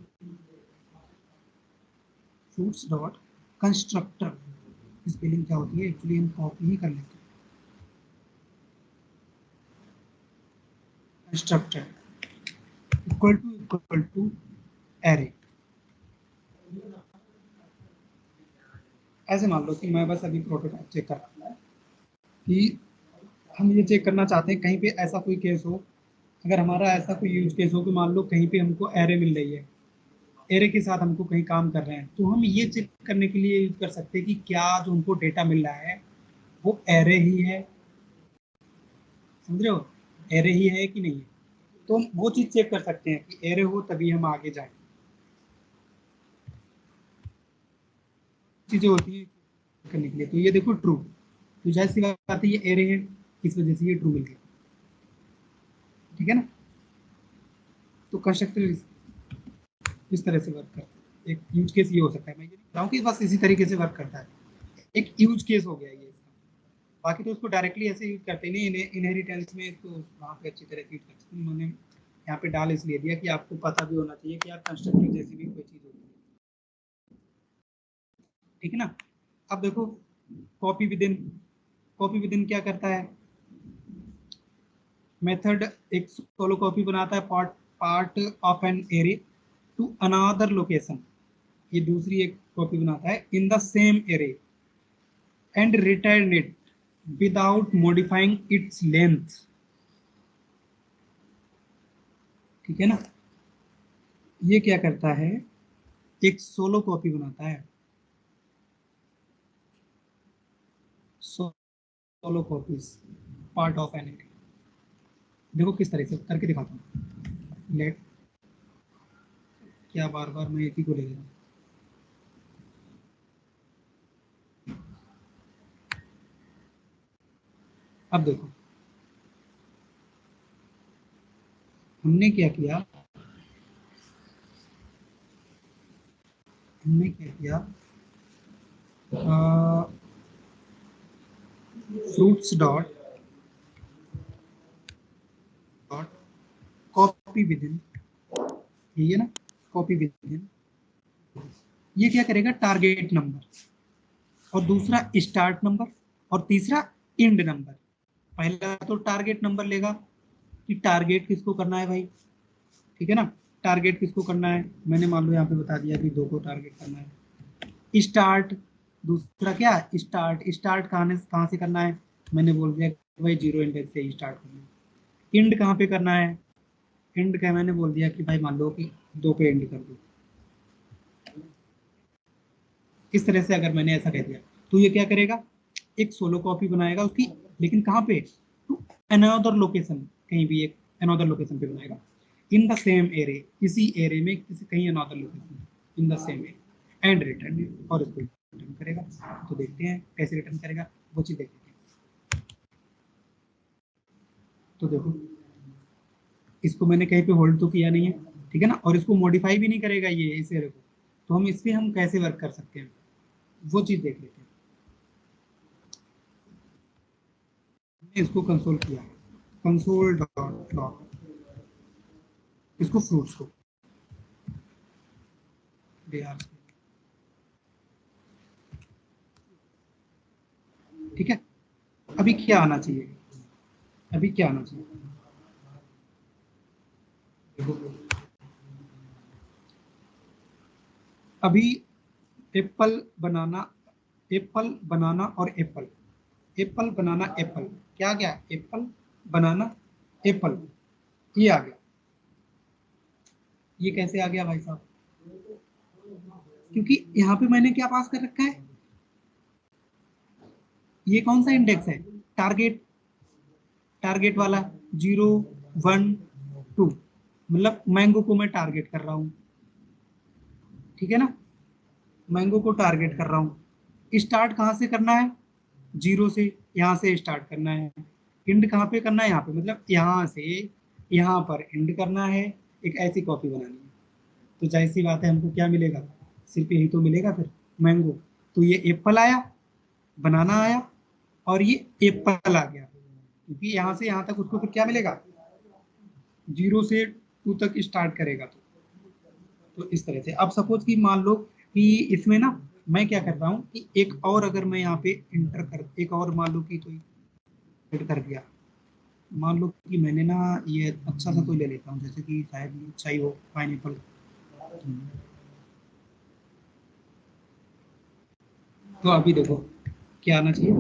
fruits dot constructor, spelling क्या होती है एक्चुअली हम कॉपी ही कर लेते हैं, कंस्ट्रक्टर इक्वल टू एरे। ऐसे मान लो कि मैं बस अभी प्रोटोटाइप चेक कर रहा हूँ कि हम ये चेक करना चाहते हैं कहीं पे ऐसा कोई केस हो, अगर हमारा ऐसा कोई यूज केस हो कि मान लो कहीं पे हमको एरे मिल रही है, एरे के साथ हमको कहीं काम कर रहे हैं, तो हम ये चेक करने के लिए यूज कर सकते हैं कि क्या जो हमको डेटा मिल रहा है वो एरे ही है, समझ रहे हो, एरे ही है कि नहीं है। तो हम वो चीज चेक कर सकते हैं कि एरे हो तभी हम आगे जाएं। चीजें होती है करने के लिए, तो ये देखो ट्रू, तो जाहिर सी बात है ये एरे है, इस वजह से ये ट्रू मिल गया। ठीक है ना, तो कंस्ट्रक्टर इस तरह से वर्क करता है। एक यूज केस ये हो सकता है, मैं ये नहीं कह रहा हूँ कि बस इसी तरीके से वर्क करता है, एक यूज केस हो गया ये इसका। बाकी तो उसको डायरेक्टली ऐसे यूज करते नहीं, इनहेरिटेंस में तो वहाँ पे अच्छी तरह से यूज करते हैं। उन्होंने यहाँ पे डाल इसलिए दिया कि आपको पता भी होना चाहिए कि यार कंस्ट्रक्टर जैसी भी कोई चीज होती है। ठीक है ना, अब देखो कॉपी विद इन क्या करता है, मेथड एक सोलो कॉपी बनाता है part of an array to another location, ये दूसरी एक कॉपी बनाता है in the same array and return it without modifying its length. ठीक है ना, ये क्या करता है, एक सोलो कॉपी बनाता है, solo copies part of an array. देखो किस तरह से करके दिखाता हूँ, लेट, क्या बार बार मैं एक ही को ले रहा हूँ। अब देखो हमने क्या किया, हमने क्या किया, fruits dot dot copy with in, यही है ना, कॉपी विद इन, ये क्या करेगा, टारगेट नंबर, और दूसरा स्टार्ट नंबर, और तीसरा एंड नंबर। पहला तो टारगेट नंबर लेगा कि टारगेट किसको करना है भाई, ठीक है ना, टारगेट किसको करना है, मैंने मान लो यहाँ पे बता दिया कि 2 को टारगेट करना है। स्टार्ट, दूसरा क्या, स्टार्ट कहाँ से करना है, मैंने बोल दिया कि भाई 0 इंडेक्स से ही स्टार्ट करना है। एंड कहाँ पे करना है, एंड का मैंने बोल दिया कि भाई मान लो कि 2 पे एंड कर दो। इस तरह से अगर मैंने ऐसा कह दिया तो ये क्या करेगा, एक सोलो कॉपी बनाएगा उसकी, लेकिन कहाँ पे, टू अनदर लोकेशन, कहीं भी एक अनदर लोकेशन पे बनाएगा, इन द सेम एरे, इसी एरे में किसी कहीं another location, in the same array, and return, और इसको रिटर्न करेगा। तो देखते हैं कैसे रिटर्न करेगा, वो चीज देखते हैं। तो देखो इसको मैंने कहीं पे होल्ड तो किया नहीं है, ठीक है ना, और इसको मॉडिफाई भी नहीं करेगा ये इस एरे को, तो हम इस पे हम कैसे वर्क कर सकते हैं वो चीज देख लेते हैं। हमने इसको कंसोल किया, कंसोल डॉट लॉग, इसको फ्रूट्स को dr, ठीक है। अभी क्या आना चाहिए, अभी क्या आना चाहिए, देखो अभी एप्पल बनाना, एप्पल बनाना और एप्पल, एप्पल बनाना एप्पल, क्या गया, एप्पल बनाना एप्पल, ये आ गया। ये कैसे आ गया भाई साहब, क्योंकि यहाँ पे मैंने क्या पास कर रखा है, ये कौन सा इंडेक्स है, टारगेट, टारगेट वाला 0 1 2, मतलब मैंगो को मैं टारगेट कर रहा हूँ, ठीक है ना, मैंगो को टारगेट कर रहा हूँ। स्टार्ट कहाँ से करना है, 0 से, यहाँ से स्टार्ट करना है, एंड कहाँ पे करना है, यहाँ पे, मतलब यहाँ से यहाँ पर एंड करना है, एक ऐसी कॉपी बनानी है। तो जाहिर सी बात है हमको क्या मिलेगा, सिर्फ यही तो मिलेगा फिर, मैंगो। तो ये एप्पल आया, बनाना आया, और ये एप्पल आ गया, क्योंकि यहाँ से यहाँ तक उसको फिर क्या मिलेगा, 0 से 2 तक स्टार्ट करेगा। तो इस तरह से अब सपोज कि मान लो कि इसमें ना मैं क्या कर रहा हूँ कि एक और अगर मैं यहाँ पे इंटर कर, एक और मान लो कि कोई ऐड कर दिया, मान लो कि मैंने ना ये अच्छा सा कोई ले लेता हूँ, जैसे कि शायद ये अच्छा ही हो, पाइनएप्पल। तो अभी देखो क्या आना चाहिए,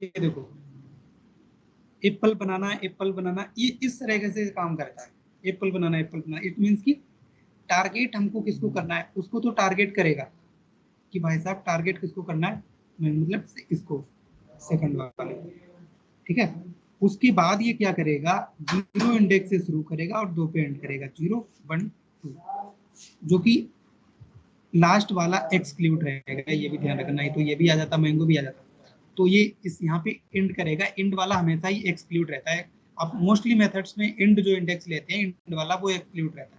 ये देखो एप्पल बनाना, एप्पल बनाना, ये इस तरीके से काम करता है, apple banana apple banana, it means कि टारगेट हमको किसको करना है, उसको तो टारगेट करेगा कि भाई साहब टारगेट किसको करना है, मतलब इसको, सेकंड वाले, ठीक है। उसके बाद ये क्या करेगा, 0 इंडेक्स से शुरू करेगा और 2 पे एंड करेगा, 0 1 2, जो कि लास्ट वाला एक्सक्लूड रहेगा, ये भी ध्यान रखना है, तो ये भी आ जाता, मैंगो भी आ जाता, तो ये इस यहाँ पे एंड करेगा, एंड वाला हमेशा ही एक्सक्लूड रहता है। अब मोस्टली मेथड्स में एंड जो इंडेक्स लेते हैं, एंड वाला वो एक्सक्लूड रहता है।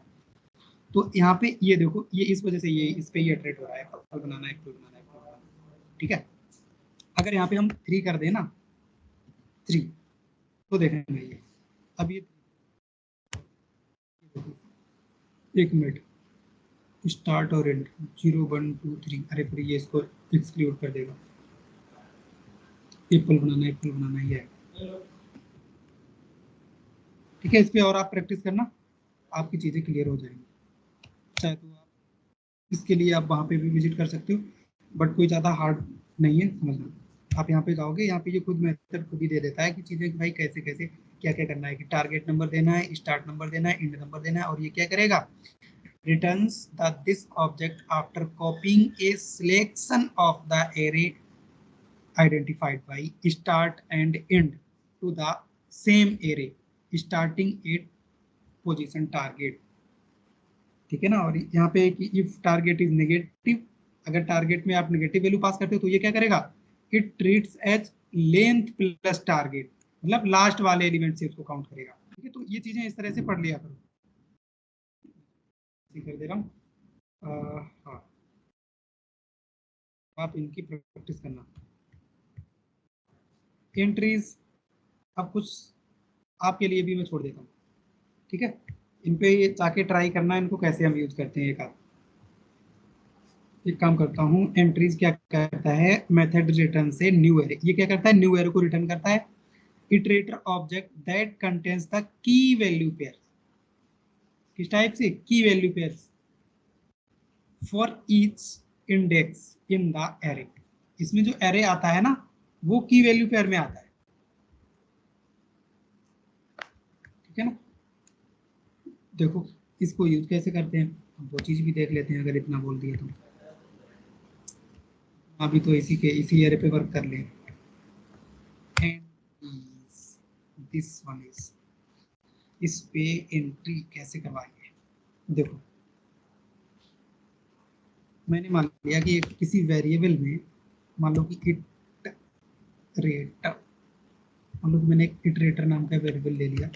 तो यहाँ पे ये देखो, ये इस वजह से ये इस पे ये इटरेट हो रहा है, एप्पल बनाना है, एप्पल बनाना है, एप्पल बनाना है, ठीक है। अगर यहाँ पे हम 3 कर दें ना, 3, तो देखेंगे ये, अब ये एक मिनट, स्टार्ट और एंड 0 1 2 3, अरे फिर ये इसको एक्सक्लूड कर देगा, एप्पल बनाना, एप्पल बनाना ही है, ठीक है। इस पे और आप प्रैक्टिस करना, आपकी चीज़ें क्लियर हो जाएंगी। चाहे तो आप इसके लिए आप वहाँ पे भी विजिट कर सकते हो, बट कोई ज़्यादा हार्ड नहीं है समझना। आप यहाँ पे जाओगे, यहाँ पे ये खुद मेथड खुद ही दे देता है कि चीज़ें भाई कैसे कैसे क्या क्या करना है, कि टारगेट नंबर देना है, स्टार्ट नंबर देना है, एंड नंबर देना है, और ये क्या करेगा, returns this object after copying a selection of the array identified by start and end to the same array starting at position target, ठीक है ना। और यहाँ पे कि इफ टारगेट इज नेगेटिव, अगर टारगेट में आप नेगेटिव वैल्यू पास करते हो तो ये क्या करेगा, it treats as length plus target, मतलब लास्ट वाले एलिमेंट से उसको काउंट करेगा, ठीक है। तो ये चीजें इस तरह से पढ़ लिया करो, कर दे रहा हूँ, हाँ आप इनकी प्रैक्टिस करना। एंट्रीज अब कुछ आपके लिए भी मैं छोड़ देता हूँ, ठीक है। इन पे ये जाके ट्राई करना, इनको कैसे हम यूज करते हैं। एक काम करता हूँ, एंट्रीज क्या करता है, मेथड रिटर्न से न्यू एरे, ये क्या करता है, न्यू एरे को रिटर्न करता है, iterator object that contains the key value pair, किस टाइप से, की value pair for each index in the array, इसमें जो एरे आता है ना वो की वैल्यू पेयर में आता है, ठीक है ना। देखो इसको यूज कैसे करते हैं, वो चीज भी देख लेते हैं, अगर इतना बोल दिया तो अभी तो इसी एरे पे वर्क कर लें। दिस वन इज, इस पे एंट्री कैसे करवाएंगे, देखो मैंने मान लिया कि किसी वेरिएबल में, मान लो कि इटरेटर, मान लो कि मैंने एक इटरेटर नाम का वेरिएबल ले लिया,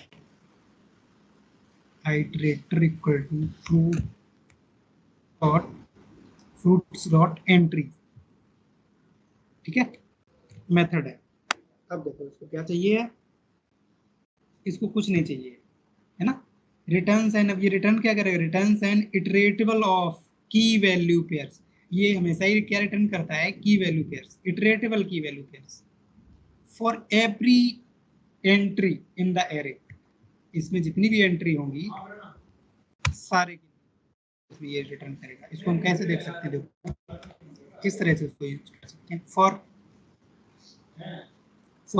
iterator equal to fruits dot entry, ठीक है, मेथड है। अब देखो इसको क्या चाहिए, इसको कुछ नहीं चाहिए, है ना, रिटर्न्स एंड, अब ये रिटर्न क्या करेगा, रिटर्न्स एंड इटरेटेबल ऑफ की वैल्यू पेयर्स, ये हमेशा ही क्या रिटर्न करता है, की वैल्यू पेयर्स, इटरेटेबल की value pairs, for every entry in the array, इसमें जितनी भी एंट्री होंगी सारे की ये रिटर्न करेगा। इसको हम कैसे देख सकते हैं, देखो किस तरह से उसको यूज कर सकते हैं। फॉर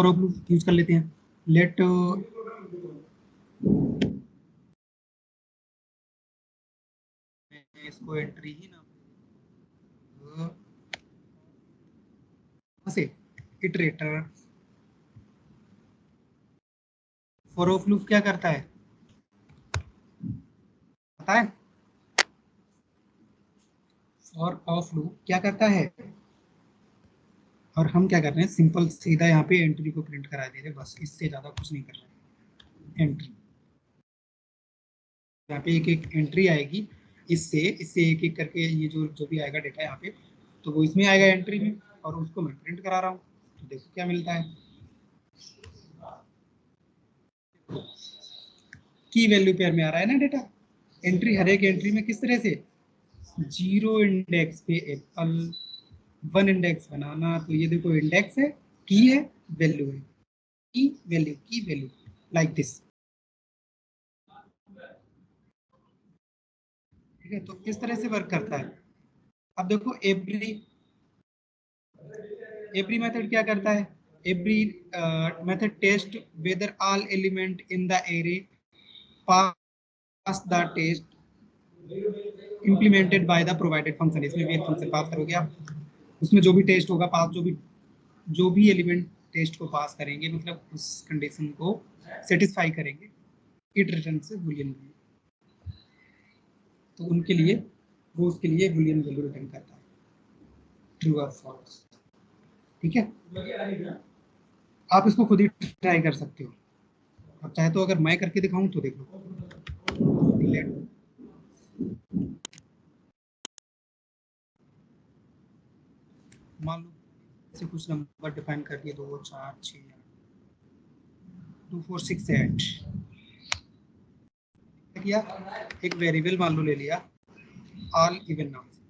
ऑफ लूप यूज कर लेते हैं। लेट इसको एंट्री ही ना से इटरेटर। फॉर ऑफ लूप क्या करता है पता है? फॉर ऑफ लूप क्या करता है, और हम क्या कर रहे हैं, सिंपल सीधा यहाँ पे एंट्री को प्रिंट करा दे रहे हैं, बस इससे ज्यादा कुछ नहीं कर रहे हैं। एंट्री यहाँ पे एक एक एंट्री आएगी, इससे एक एक करके ये जो भी आएगा डेटा यहाँ पे, तो वो इसमें आएगा एंट्री में, और उसको मैं प्रिंट करा रहा हूँ। तो देखो क्या मिलता है, की वैल्यू पेयर में आ रहा है ना डेटा। एंट्री हर एक एंट्री में किस तरह से, 0 इंडेक्स पे एप्पल, 1 इंडेक्स बनाना, तो ये देखो इंडेक्स है, की है, वैल्यू है, की वैल्यू लाइक दिस। ठीक है, तो इस तरह से वर्क करता है। अब देखो एवरी मेथड क्या करता है, every method test whether all element in the array pass the test implemented by the provided function। इसमें भी एक फंक्शन पास करोगे आप, उसमें जो भी टेस्ट होगा पास, जो भी एलिमेंट टेस्ट को पास करेंगे, मतलब उस कंडीशन को सेटिस्फाई करेंगे, इट रिटर्न से बूलियन वैल्यू। तो उनके लिए वो उसके लिए बूलियन वैल्यू रिटर्न करता है, ट्रू और फॉल्स। ठीक है, आप इसको खुद ही ट्राई कर सकते हो। अब चाहे तो अगर मैं करके दिखाऊं तो देख लो। मान लो से कुछ नंबर डिफाइन कर दिए, 2 4 6 2 4 6 8 किया, एक वेरिएबल मान लो ले लिया ऑल इवन नाम से,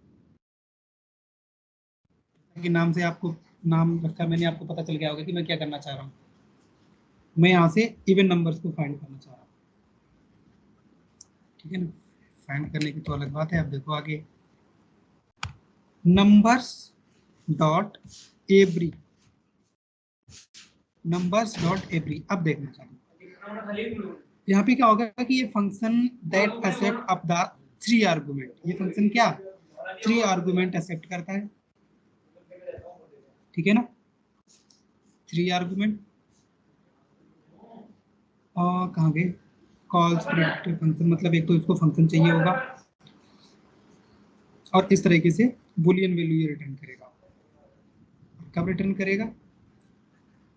कि नाम से आपको नाम रखा मैंने, आपको पता चल गया होगा कि मैं क्या करना चाह रहा हूँ। मैं यहाँ से इवन नंबर्स को फाइंड करना चाह रहा हूँ। ठीक है ना, फाइंड करने की तो अलग बात है। अब देखो आगे, numbers dot every, numbers dot every. अब देखना चाहिए यहाँ पे क्या होगा कि ये function that accept up the 3 argument, ये फंक्शन क्या 3 आर्गुमेंट एक्सेप्ट करता है। ठीक है ना, 3 आर्गुमेंट, और कहाँ गए, कॉल्स प्रिडिक्टिव फंक्शन, मतलब एक तो इसको फंक्शन चाहिए होगा, और इस तरीके से बूलियन वैल्यू ये रिटर्न करेगा। कब रिटर्न करेगा,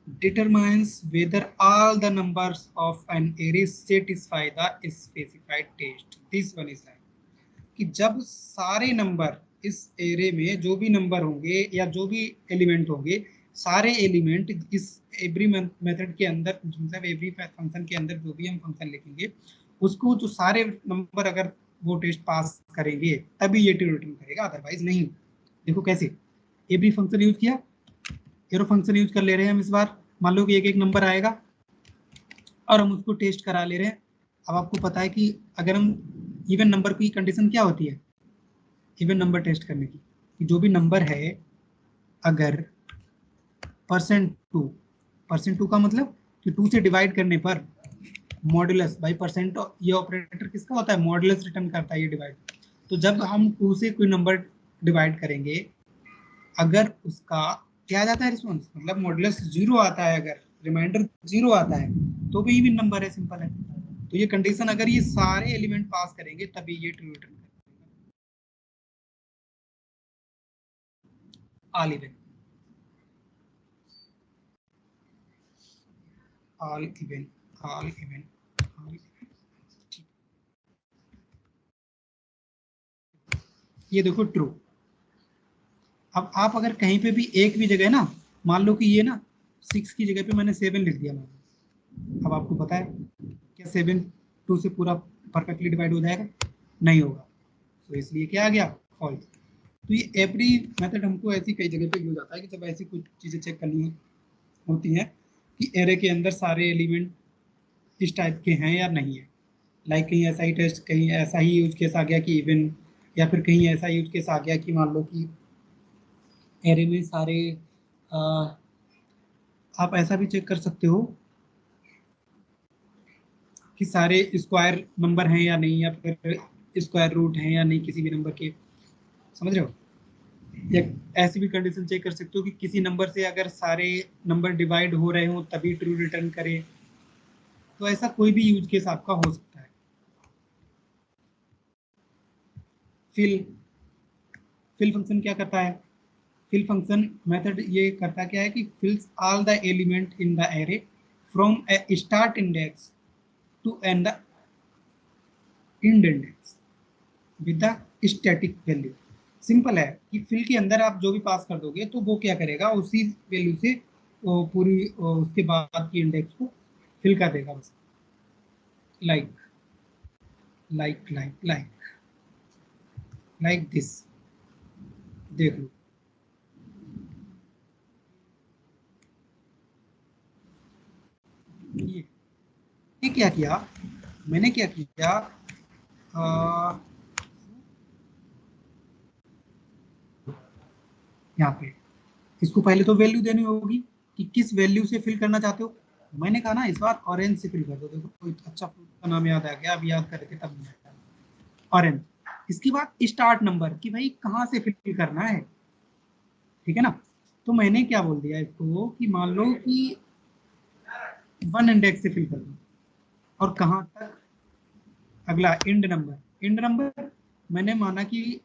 determines whether all the numbers of an array satisfy the specified test। This one is right, कि जब सारे नंबर इस एरे में जो भी नंबर होंगे या जो भी एलिमेंट होंगे, सारे एलिमेंट इस एवरी मेथड के अंदर, मतलब एवरी फंक्शन के अंदर जो भी हम फंक्शन लिखेंगे, उसको जो सारे नंबर अगर वो टेस्ट पास करेंगे तभी ये रिटर्न करेगा, अदरवाइज नहीं। देखो कैसे, एवरी फंक्शन यूज किया, एरो फंक्शन यूज कर ले रहे हैं हम इस बार। मान लो कि एक एक नंबर आएगा और हम उसको टेस्ट करा ले रहे हैं। अब आपको पता है कि अगर हम इवन नंबर की कंडीशन क्या होती है इवन नंबर टेस्ट करने की, कि जो भी नंबर है अगर %2 का मतलब कि 2 से डिवाइड करने पर मॉड्यूलस बाई परसेंट, ये ऑपरेटर किसका होता है, मॉड्यूलस रिटर्न करता है ये डिवाइड। तो जब हम 2 से कोई नंबर डिवाइड करेंगे, अगर उसका क्या आ जाता है रिस्पॉन्स, मतलब मॉड्यूलस 0 आता है, अगर रिमाइंडर 0 आता है तो भी इवन नंबर है, सिंपल है। तो ये कंडीशन अगर ये सारे एलिमेंट पास करेंगे तभी ये ट्रू रिटर्न करेगा, all even, all even, all even, all even. ये देखो ट्रू। अब आप अगर कहीं पे भी एक भी जगह ना, मान लो कि ये ना 6 की जगह पे मैंने 7 लिख दिया, अब आपको पता है क्या 7 2 से पूरा परफेक्टली डिवाइड हो जाएगा, नहीं होगा, तो इसलिए क्या आ गया, फॉल्स। तो ये एवरी मेथड हमको ऐसी कई जगह पे यूज आता है कि जब ऐसी कुछ चीजें चेक करनी होती हैं कि एरे के अंदर सारे एलिमेंट इस टाइप के हैं या नहीं है। लाइक कहीं ऐसा ही टेस्ट, कहीं ऐसा ही यूज केस आ गया कि इवन, या फिर कहीं ऐसा यूज केस आ गया कि मान लो कि एरे में सारे आ, आप ऐसा भी चेक कर सकते हो कि सारे स्क्वायर नंबर हैं या नहीं, या फिर स्क्वायर रूट हैं या नहीं किसी भी नंबर के, समझ रहे हो। या ऐसी भी कंडीशन चेक कर सकते हो कि किसी नंबर से अगर सारे नंबर डिवाइड हो रहे हो तभी ट्रू रिटर्न करे। तो ऐसा कोई भी यूज केस आपका हो सकता है। फिल फिल फंक्शन क्या करता है? फिल फंक्शन मेथड ये करता क्या है कि fills all the element in the array from a start index to end the end index with the static value. Simple है कि फिल के अंदर आप जो भी पास कर दोगे तो वो क्या करेगा, उसी वैल्यू से वो पूरी उसके बाद की इंडेक्स को फिल कर देगा बस। Like like like like like this, देख लो। ये क्या किया, मैंने क्या किया, यहाँ पे इसको पहले तो वैल्यू देनी होगी कि किस वैल्यू से फिल करना चाहते हो। मैंने कहा ना इस बार ऑरेंज से फिल कर दो। देखो कोई अच्छा फ्रूट का नाम याद आ गया, अब याद करके तब ऑरेंज। इसके बाद स्टार्ट नंबर कि भाई कहाँ से फिल करना है, ठीक है ना। तो मैंने क्या बोल दिया इसको कि मान लो कि 1 इंडेक्स से फिल कर दो, और कहाँ तक, अगला इंड नंबर। इंड नंबर मैंने माना कि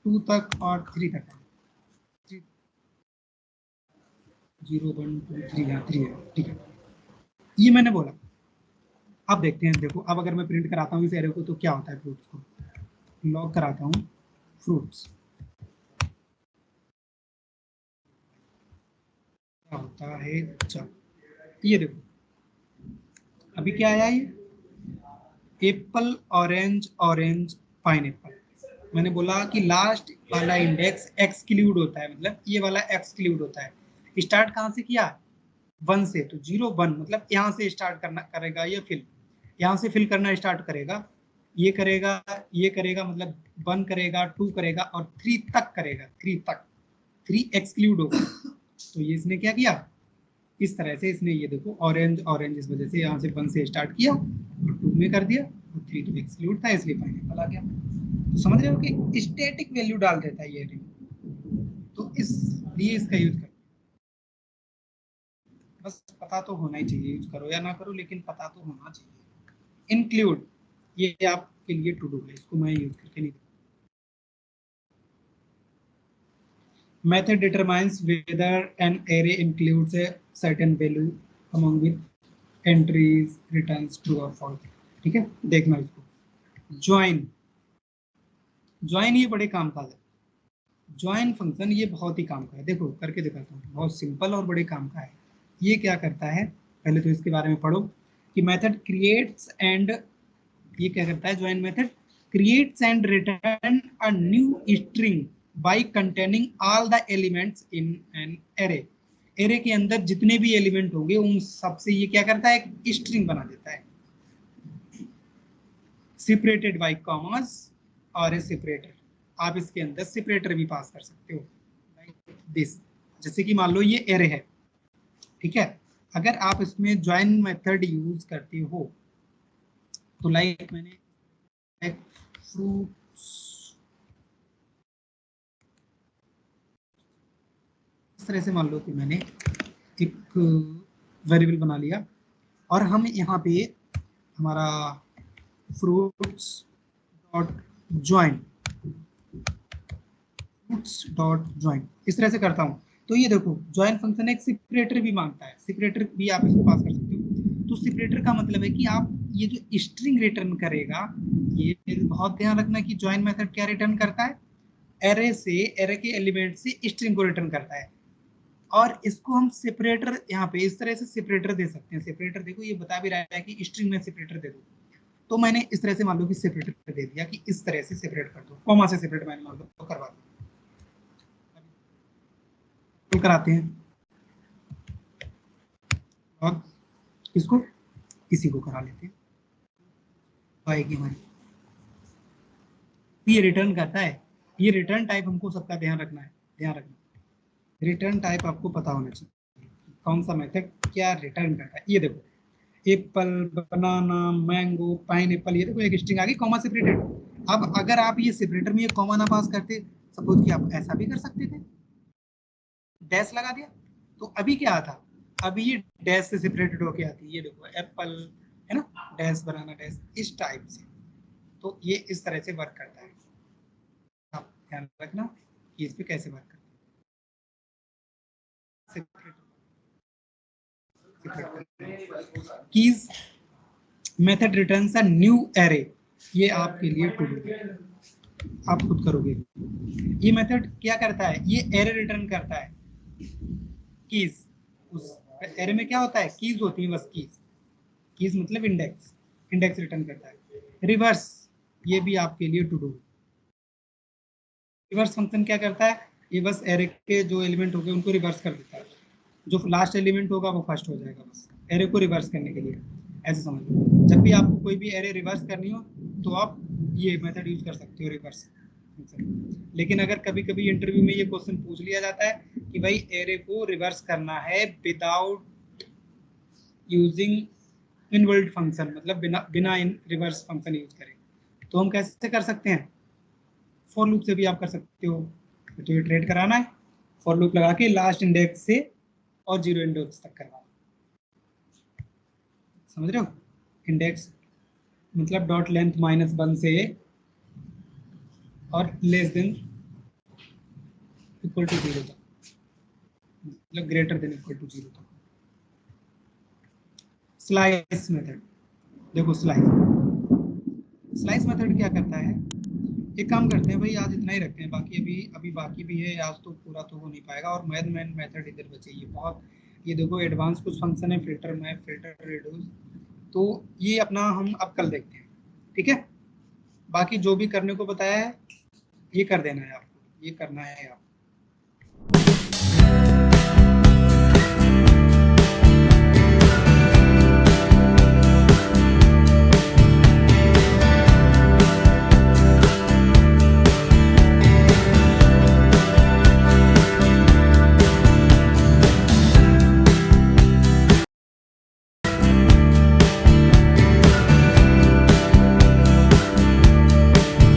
2 तक और 3 तक है। 0 1 2 3, यहाँ 3 है, ठीक है। ये मैंने बोला। अब देखते हैं, देखो अब अगर मैं प्रिंट कराता हूँ इस एरे को तो क्या होता है। फ्रूट्स को लॉग कराता हूँ, फ्रूट्स क्या होता है। अच्छा ये देखो अभी क्या आया, ये एप्पल ऑरेंज ऑरेंज पाइनएप्पल। मैंने बोला कि लास्ट वाला इंडेक्स एक्सक्लूड होता है, मतलब ये वाला एक्सक्लूड होता है। स्टार्ट कहाँ से किया, 1 से, तो 0 1 मतलब यहाँ से स्टार्ट करना करेगा ये फिल, यहाँ से फिल करना स्टार्ट करेगा। ये करेगा, ये करेगा, मतलब 1 करेगा, 2 करेगा और 3 तक करेगा। 3 तक, 3 एक्सक्लूड होगा। तो ये इसने क्या किया, इस तरह से इसने ये देखो ऑरेंज ऑरेंज इस वजह से यहाँ से 1 से स्टार्ट किया और 2 में कर दिया, और 3 तो एक्सक्लूड था इसलिए पाइनएप्पल आ गया। तो समझ रहे हो कि स्टैटिक वैल्यू डाल देता है ये, तो इसलिए इसका यूज कर, बस पता तो होना ही चाहिए, यूज करो या ना करो लेकिन पता तो होना चाहिए। इंक्लूड ये आपके लिए टू डू है, इसको मैं यूज करके नहीं। Method determines weather an array includes a certain value among with entries returns true और फॉल्स। ठीक है, देखना इसको। ज्वाइन, ज्वाइन ये बड़े काम का है। ज्वाइन फंक्शन ये बहुत ही काम का है, देखो करके दिखाता हूँ, बहुत सिंपल और बड़े काम का है। ये क्या करता है, पहले तो इसके बारे में पढ़ो कि मेथड क्रिएट्स एंड, ये क्या करता है join method, creates and return a new string by containing all the elements in an array. Array के अंदर जितने भी एलिमेंट होंगे उन सबसे ये क्या करता है, एक स्ट्रिंग बना देता है, सेपरेटेड बाय कॉमास और ए सेपरेटर। आप इसके अंदर सेपरेटर भी पास कर सकते हो, लाइक दिस। जैसे कि मान लो ये एरे है, ठीक है, अगर आप इसमें ज्वाइन मेथड यूज करते हो तो लाइक मैंने फ्रूट्स, इस तरह से मान लो कि मैंने एक वेरिएबल बना लिया और हम यहाँ पे हमारा fruits dot join, fruits dot join इस तरह से करता हूँ। तो ये देखो ज्वाइन फंक्शन एक सेपरेटर भी मांगता है, सेपरेटर भी आप इसको पास कर सकते हो। तो सेपरेटर का मतलब है कि आप ये जो स्ट्रिंग रिटर्न करेगा, ये बहुत ध्यान रखना कि ज्वाइन मेथड क्या रिटर्न करता है, एरे से, एरे के एलिमेंट से स्ट्रिंग को रिटर्न करता है। और इसको हम सेपरेटर यहाँ पे इस तरह से सेपरेटर दे सकते हैं। सेपरेटर देखो ये बता भी रहा है कि स्ट्रिंग में सेपरेटर दे दो, तो मैंने इस तरह से मान लो कि सेपरेटर दे दिया कि इस तरह से सेपरेट कर दो, कॉमा से सेपरेट मैंने मान लो तो करवा दो। तो कराते हैं, और इसको इसी को करा लेते हैं, आएगी हमारी। ये रिटर्न करता है, ये रिटर्न टाइप हमको सबका ध्यान रखना है, ध्यान रखना। रिटर्न टाइप आपको पता होना चाहिए, कौन सा मेथड क्या रिटर्न करता है। ये देखो, एप्पल, बनाना, मैंगो, पाइन एप्पल, ये देखो एक स्ट्रिंग आ गई कॉमा सेपरेटेड। अब अगर आप ये सेपरेटर में ये कॉमा ना पास करते, सपोज कि आप ऐसा भी कर सकते थे, डैश लगा दिया, तो अभी क्या आता, अभी ये डैश से सेपरेटेड होके आती है। ये देखो एप्पल है ना, डैश बनाना डैश, इस टाइप से। तो ये इस तरह से वर्क करता है, आप ध्यान रखना कि इस पे कैसे वर्क करता है। Keys method returns a new array, ये आपके लिए टू डू, आप खुद करोगे। ये मेथड क्या करता है, ये एरे रिटर्न करता है। कीज, उस एरे में क्या होता है, कीज होती है, बस कीज, कीज मतलब इंडेक्स, इंडेक्स रिटर्न करता है। रिवर्स, ये भी आपके लिए टू डू। रिवर्स फंक्शन क्या करता है, ये बस एरे के जो एलिमेंट हो गए उनको रिवर्स कर देता है, जो लास्ट एलिमेंट होगा वो फर्स्ट हो जाएगा, बस एरे को रिवर्स करने के लिए, ऐसे समझ लो। जब भी आपको कोई भी एरे रिवर्स करनी हो तो आप ये मेथड यूज कर सकते हो, रिवर्स फंक्शन। लेकिन अगर कभी कभी इंटरव्यू में ये क्वेश्चन पूछ लिया जाता है कि भाई एरे को रिवर्स करना है विदाउट यूजिंग इनवर्ट फंक्शन, मतलब बिना बिना रिवर्स फंक्शन यूज करें, तो हम कैसे कर सकते हैं, फॉर लूप से भी आप कर सकते हो। तो ये ट्रेड कराना है, फॉर लूप लगा के लास्ट इंडेक्स से और जीरो इंडेक्स तक करवाना, समझ रहे हो। इंडेक्स मतलब डॉट लेंथ -1 से और लेस देन इक्वल टू 0 तक, मतलब ग्रेटर देन इक्वल टू 0 तक। स्लाइस मेथड, देखो स्लाइस मेथड क्या करता है, एक काम करते हैं भाई, आज इतना ही रखते हैं, बाकी अभी अभी बाकी भी है, आज तो पूरा तो हो नहीं पाएगा। और मैथ मेथड इधर बचे, ये बहुत, ये देखो एडवांस कुछ फंक्शन है, फिल्टर मैप, फिल्टर रिड्यूस, तो ये अपना हम अब कल देखते हैं, ठीक है। बाकी जो भी करने को बताया है ये कर देना है आपको, ये करना है आपको।